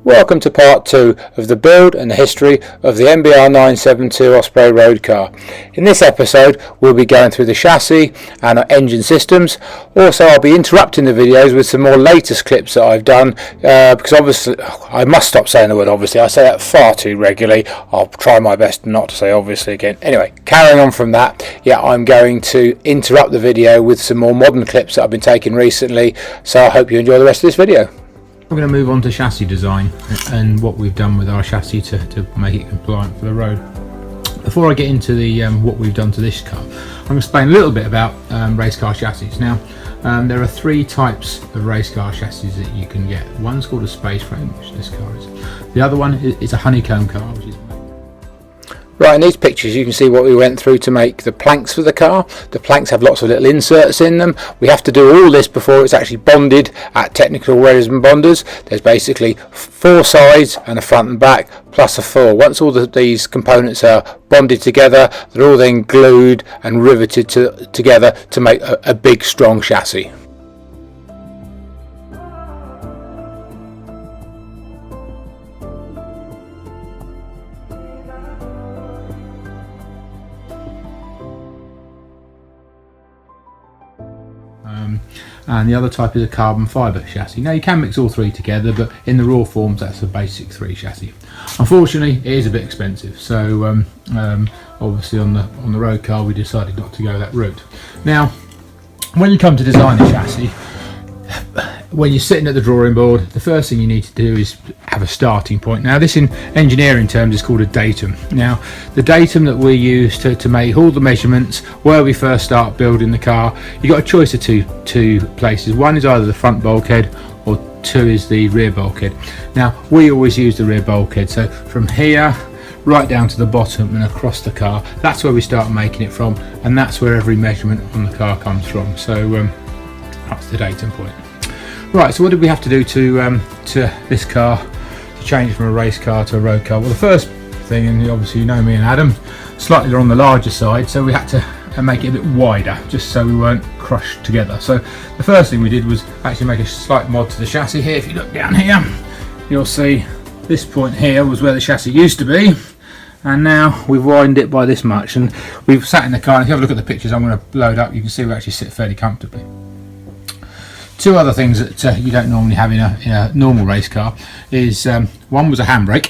Welcome to part 2 of the build and the history of the MBR 972 Osprey road car. In this episode we'll be going through the chassis and our engine systems. Also I'll be interrupting the videos with some more latest clips that I've done because obviously I must stop saying the word obviously. I say that far too regularly. I'll try my best not to say obviously again. Anyway, carrying on from that, I'm going to interrupt the video with some more modern clips that I've been taking recently, so I hope you enjoy the rest of this video. We're going to move on to chassis design and what we've done with our chassis to make it compliant for the road. Before I get into the what we've done to this car, I'm going to explain a little bit about race car chassis. Now, there are 3 types of race car chassis that you can get. One's called a space frame, which this car is. The other one is a honeycomb car, which is right, in these pictures you can see what we went through to make the planks for the car. The planks have lots of little inserts in them. We have to do all this before it's actually bonded at technical resin bonders. There's basically 4 sides and a front and back plus a 4. Once all these components are bonded together, they're all then glued and riveted together to make a big strong chassis. And the other type is a carbon fibre chassis. Now you can mix all 3 together, but in the raw forms that's a basic 3 chassis. Unfortunately it is a bit expensive, so obviously on the road car we decided not to go that route. Now when you come to design a chassis, when you're sitting at the drawing board, the first thing you need to do is have a starting point. Now this in engineering terms is called a datum. Now the datum that we use to make all the measurements where we first start building the car, you got a choice of two places. One is either the front bulkhead or 2 is the rear bulkhead. Now we always use the rear bulkhead, so from here right down to the bottom and across the car, that's where we start making it from, and that's where every measurement on the car comes from. So that's the datum point. Right, so what did we have to do to this car to change from a race car to a road car? Well, the first thing, and obviously you know me and Adam, slightly on the larger side, so we had to make it a bit wider just so we weren't crushed together. So the first thing we did was actually make a slight mod to the chassis here. If you look down here, you'll see this point here was where the chassis used to be, and now we've widened it by this much, and we've sat in the car, and if you have a look at the pictures I'm going to load up, you can see we actually sit fairly comfortably. 2 other things that you don't normally have in a normal race car is one was a handbrake.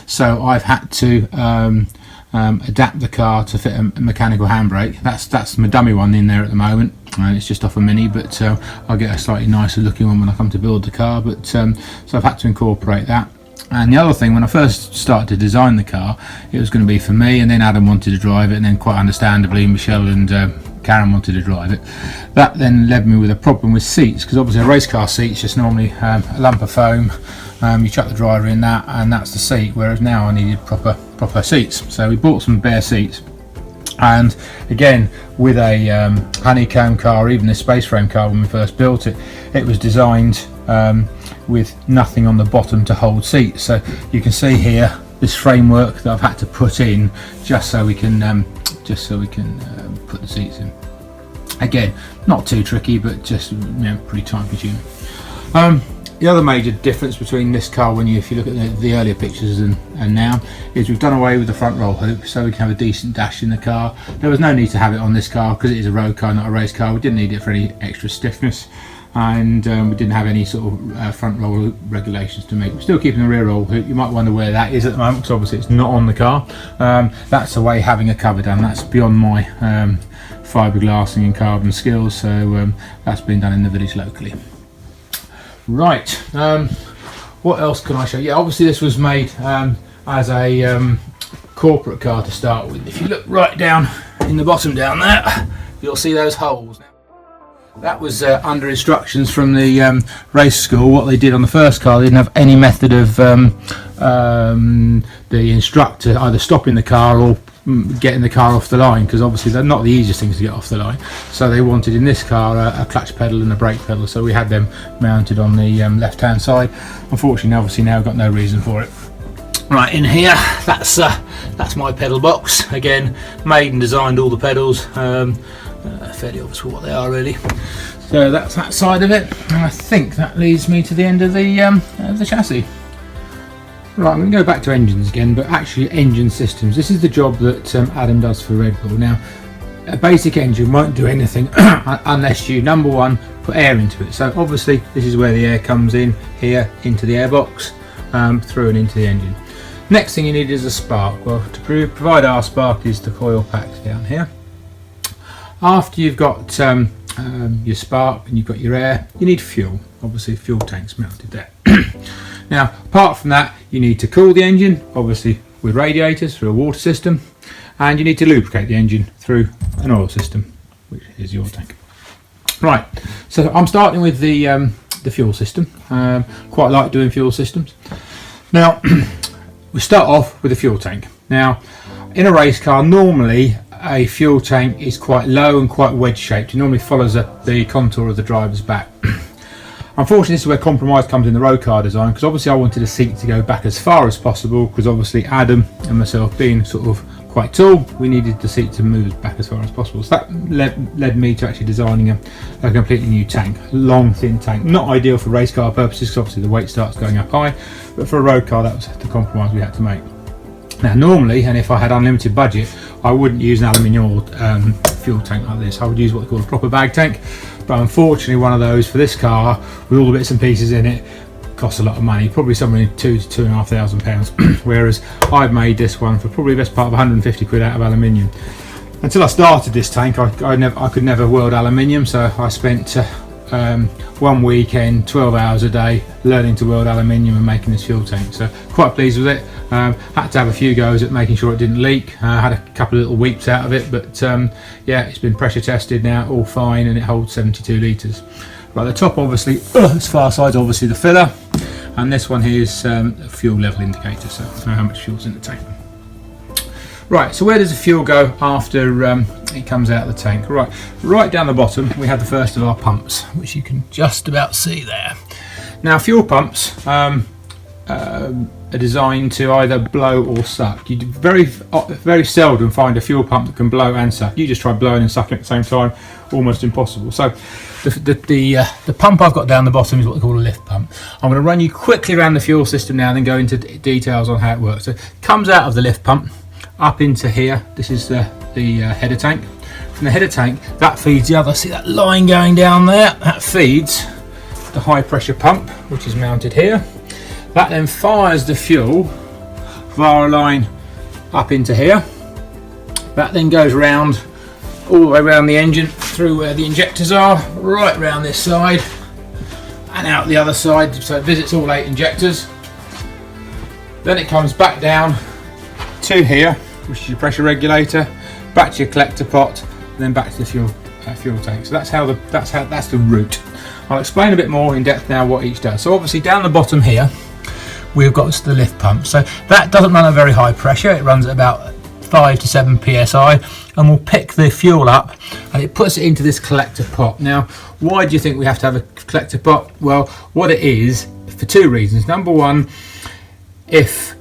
So I've had to adapt the car to fit a mechanical handbrake. That's my dummy one in there at the moment, and it's just off a Mini, but I'll get a slightly nicer looking one when I come to build the car. But so I've had to incorporate that. And the other thing, when I first started to design the car, it was going to be for me, and then Adam wanted to drive it, and then quite understandably Michelle and Karen wanted to drive it. That then led me with a problem with seats, because obviously a race car seat's just normally a lump of foam. You chuck the driver in that and that's the seat, whereas now I needed proper seats. So we bought some bare seats, and again with a honeycomb car, even this space frame car when we first built it, it was designed with nothing on the bottom to hold seats. So you can see here this framework that I've had to put in just so we can put the seats in. Again, not too tricky, but just pretty time consuming. The other major difference between this car, if you look at the earlier pictures and now, is we've done away with the front roll hoop, so we can have a decent dash in the car. There was no need to have it on this car because it is a road car, not a race car. We didn't need it for any extra stiffness, and we didn't have any sort of front roll hoop regulations to make. We're still keeping the rear roll hoop. You might wonder where that is at the moment, because obviously it's not on the car. That's the way having a cover done. That's beyond my fiberglassing and carbon skills, so that's been done in the village locally. Right, what else can I show? Yeah, obviously this was made as a corporate car to start with. If you look right down in the bottom down there, you'll see those holes. That was under instructions from the race school. What they did on the first car, they didn't have any method of the instructor either stopping the car or getting the car off the line, because obviously they're not the easiest things to get off the line. So they wanted in this car a clutch pedal and a brake pedal, so we had them mounted on the left hand side. Unfortunately, obviously now we've got no reason for it. Right, in here, that's my pedal box. Again, made and designed all the pedals. Fairly obvious what they are really. So that's that side of it, and I think that leads me to the end of the chassis. Right, I'm going to go back to engines again, but actually engine systems. This is the job that Adam does for Red Bull. Now, a basic engine won't do anything unless you, number one, put air into it. So obviously this is where the air comes in here into the airbox, through and into the engine. Next thing you need is a spark. Well, to provide our spark is the coil packs down here. After you've got your spark and you've got your air, you need fuel. Obviously fuel tanks mounted there. Now, apart from that, you need to cool the engine, obviously with radiators through a water system, and you need to lubricate the engine through an oil system, which is your tank. Right, so I'm starting with the fuel system. Quite like doing fuel systems. Now, we start off with a fuel tank. Now, in a race car, normally a fuel tank is quite low and quite wedge shaped. It normally follows the contour of the driver's back. Unfortunately, this is where compromise comes in the road car design, because obviously I wanted the seat to go back as far as possible, because obviously Adam and myself being sort of quite tall, we needed the seat to move back as far as possible. So that led me to actually designing a completely new tank, long thin tank. Not ideal for race car purposes, because obviously the weight starts going up high, but for a road car that was the compromise we had to make. Now normally, and if I had unlimited budget, I wouldn't use an aluminium fuel tank like this. I would use what they call a proper bag tank, but unfortunately one of those for this car with all the bits and pieces in it costs a lot of money, probably somewhere in £2,000 to £2,500, whereas I've made this one for probably the best part of 150 quid out of aluminium. Until I started this tank, I could never weld aluminium, so I spent one weekend, 12 hours a day, learning to weld aluminium and making this fuel tank. So quite pleased with it. Had to have a few goes at making sure it didn't leak. Had a couple of little weeps out of it, but yeah, it's been pressure tested now, all fine, and it holds 72 litres. Right, the top obviously, this far side's obviously the filler, and this one here is a fuel level indicator, so I know how much fuel's in the tank. Right, so where does the fuel go after it comes out of the tank? Right down the bottom we have the first of our pumps, which you can just about see there. Now fuel pumps are designed to either blow or suck. You very seldom find a fuel pump that can blow and suck. You just try blowing and sucking at the same time, almost impossible. So the pump I've got down the bottom is what they call a lift pump. I'm going to run you quickly around the fuel system now and then go into details on how it works. So it comes out of the lift pump up into here. This is the header tank. From the header tank, that feeds the other, see that line going down there? That feeds the high pressure pump, which is mounted here. That then fires the fuel via a line up into here. That then goes round all the way around the engine, through where the injectors are, right round this side and out the other side, so it visits all 8 injectors. Then it comes back down to here, which is your pressure regulator, back to your collector pot, and then back to the fuel tank. So that's the route. I'll explain a bit more in depth now what each does. So obviously down the bottom here we've got the lift pump. So that doesn't run at very high pressure. It runs at about 5 to 7 psi, and we'll pick the fuel up and it puts it into this collector pot. Now, why do you think we have to have a collector pot? Well, what it is for 2 reasons. Number one, if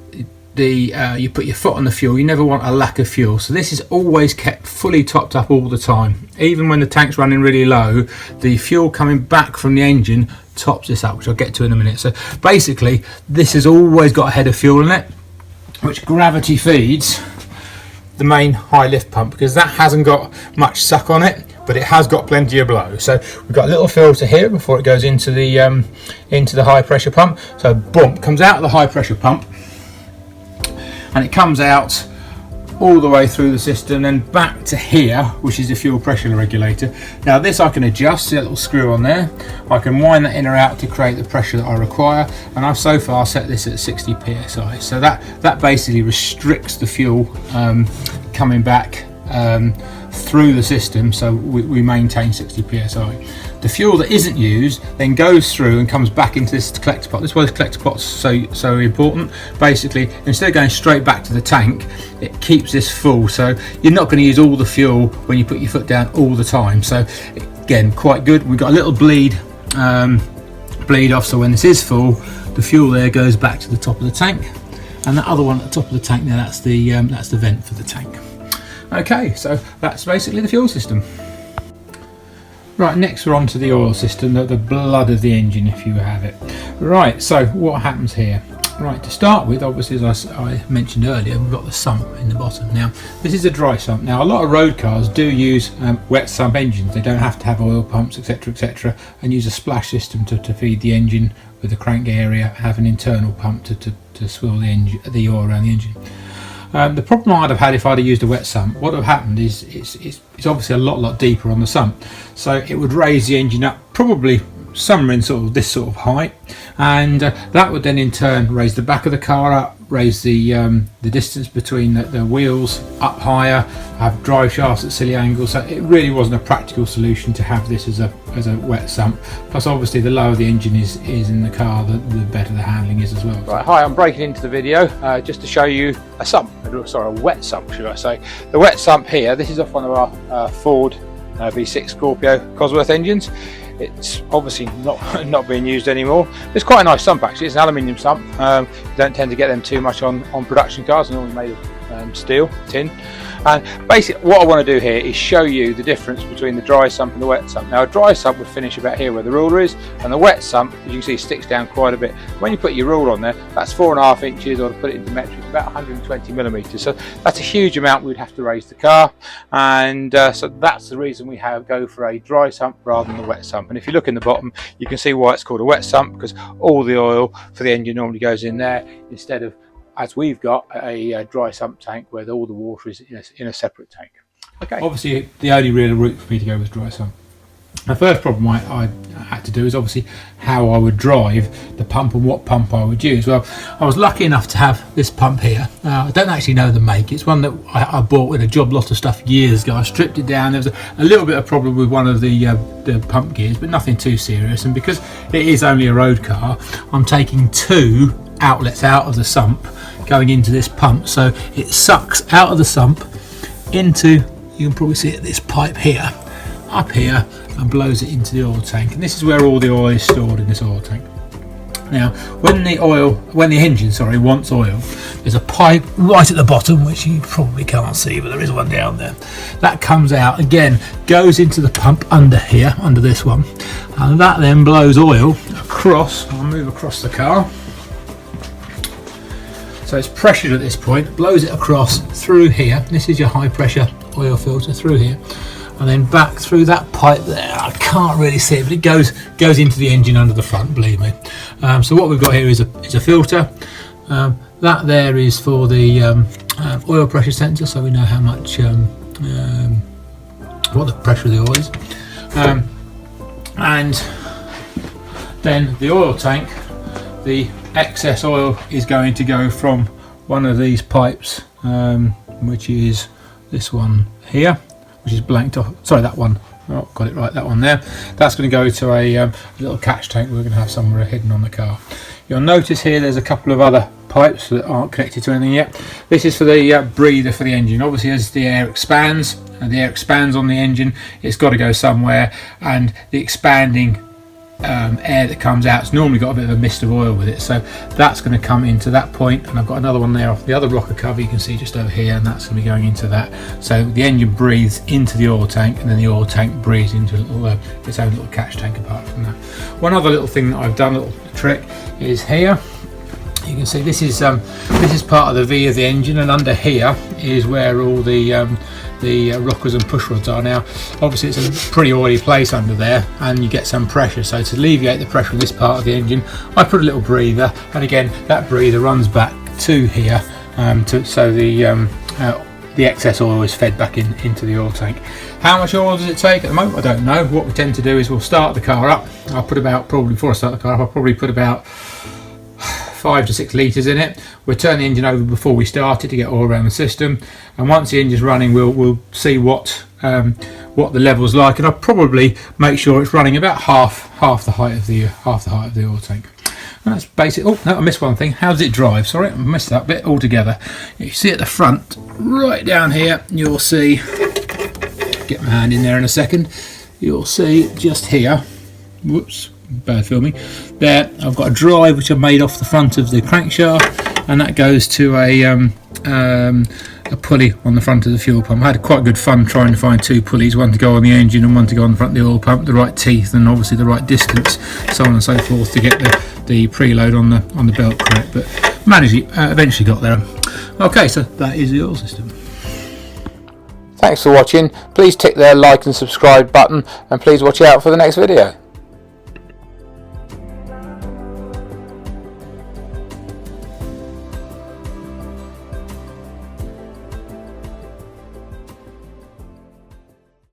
you put your foot on the fuel, you never want a lack of fuel, so this is always kept fully topped up all the time. Even when the tank's running really low, the fuel coming back from the engine tops this up, which I'll get to in a minute. So basically this has always got a head of fuel in it, which gravity feeds the main high lift pump, because that hasn't got much suck on it, but it has got plenty of blow. So we've got a little filter here before it goes into the high pressure pump. So boom, comes out of the high pressure pump, and it comes out all the way through the system, then back to here, which is the fuel pressure regulator. Now this I can adjust, see that little screw on there. I can wind that in or out to create the pressure that I require, and I've so far set this at 60 psi. So that basically restricts the fuel coming back through the system, so we maintain 60 psi. The fuel that isn't used then goes through and comes back into this collector pot. This is why this collector pot's so important. Basically, instead of going straight back to the tank, it keeps this full, so you're not going to use all the fuel when you put your foot down all the time. So again, quite good. We've got a little bleed off, so when this is full, the fuel there goes back to the top of the tank, and that other one at the top of the tank now, that's the vent for the tank. Okay, so that's basically the fuel system. Right, next we're on to the oil system, the blood of the engine, if you have it. Right, so what happens here? Right, to start with, obviously, as I mentioned earlier, we've got the sump in the bottom. Now, this is a dry sump. Now, a lot of road cars do use wet sump engines. They don't have to have oil pumps, etc., and use a splash system to feed the engine with the crank area, have an internal pump to swill the oil around the engine. The problem I'd have had if I'd have used a wet sump, what would have happened is it's obviously a lot deeper on the sump, so it would raise the engine up probably somewhere in sort of this sort of height, and that would then in turn raise the back of the car up, raise the distance between the wheels up higher, have drive shafts at silly angles. So it really wasn't a practical solution to have this as a wet sump. Plus, obviously, the lower the engine is in the car, the better the handling is as well. Right, hi, I'm breaking into the video just to show you a sump, sorry, a wet sump, should I say. The wet sump here, this is off one of our Ford V6 Scorpio Cosworth engines. It's obviously not being used anymore. It's quite a nice sump actually. It's an aluminium sump. You don't tend to get them too much on production cars. They're normally made of steel, tin. And basically what I want to do here is show you the difference between the dry sump and the wet sump. Now, a dry sump would finish about here where the ruler is, and the wet sump, as you can see, sticks down quite a bit. When you put your ruler on there, that's 4.5 inches, or to put it into metric, about 120 millimeters. So that's a huge amount we'd have to raise the car, and so that's the reason we go for a dry sump rather than the wet sump. And if you look in the bottom, you can see why it's called a wet sump, because all the oil for the engine normally goes in there, instead of, as we've got, a dry sump tank where all the water is in a separate tank. Okay. Obviously, the only real route for me to go was dry sump. The first problem I had to do is obviously how I would drive the pump and what pump I would use. Well, I was lucky enough to have this pump here. I don't actually know the make. It's one that I bought with a job lot of stuff years ago. I stripped it down. There was a little bit of problem with one of the pump gears, but nothing too serious. And because it is only a road car, I'm taking 2 outlets out of the sump going into this pump, so it sucks out of the sump into, you can probably see it, this pipe here, up here, and blows it into the oil tank. And this is where all the oil is stored, in this oil tank. Now, when the engine wants oil, there's a pipe right at the bottom, which you probably can't see, but there is one down there. That comes out again, goes into the pump under here, under this one, and that then blows oil across. I'll move across the car. So it's pressured at this point, blows it across through here. This is your high pressure oil filter through here, and then back through that pipe there. I can't really see it, but it goes into the engine under the front, believe me. So what we've got here is a filter. That there is for the oil pressure sensor, so we know how much what the pressure of the oil is. And then the oil tank, the excess oil is going to go from one of these pipes, which is this one here, which is blanked off. Sorry, that one. Oh, got it right. That one there. That's going to go to a little catch tank we're going to have somewhere hidden on the car. You'll notice here there's a couple of other pipes that aren't connected to anything yet. This is for the breather for the engine. Obviously, as the air expands, on the engine, it's got to go somewhere, and the expanding air that comes out, it's normally got a bit of a mist of oil with it, so that's going to come into that point. And I've got another one there off the other rocker cover, you can see just over here, and that's going to be going into that. So the engine breathes into the oil tank, and then the oil tank breathes into its own little catch tank apart from that. One other little thing that I've done, a little trick, is here. You can see this is part of the V of the engine, and under here is where all the rockers and push rods are. Now obviously it's a pretty oily place under there, and you get some pressure, so to alleviate the pressure in this part of the engine, I put a little breather, and again that breather runs back to here, so the excess oil is fed back into the oil tank. How much oil does it take at the moment? I don't know. What we tend to do is we'll start the car up. I'll put about, probably before I start the car up, I'll probably put about 5 to 6 litres in it. We'll turn the engine over before we start it to get all around the system, and once the engine's running, we'll see what the level's like, and I'll probably make sure it's running about half the height of the oil tank. And that's basic. Oh no, I missed one thing. How does it drive? Sorry, I missed that bit altogether. If you see at the front, right down here, you'll see. Get my hand in there in a second. You'll see just here. Whoops. Bad filming. There, I've got a drive which I've made off the front of the crankshaft, and that goes to a pulley on the front of the fuel pump. I had quite good fun trying to find 2 pulleys, one to go on the engine and one to go on the front of the oil pump, the right teeth and obviously the right distance, so on and so forth, to get the preload on the belt correct, but managed it, eventually got there. Okay, so that is the oil system. Thanks for watching. Please tick the like and subscribe button, and please watch out for the next video.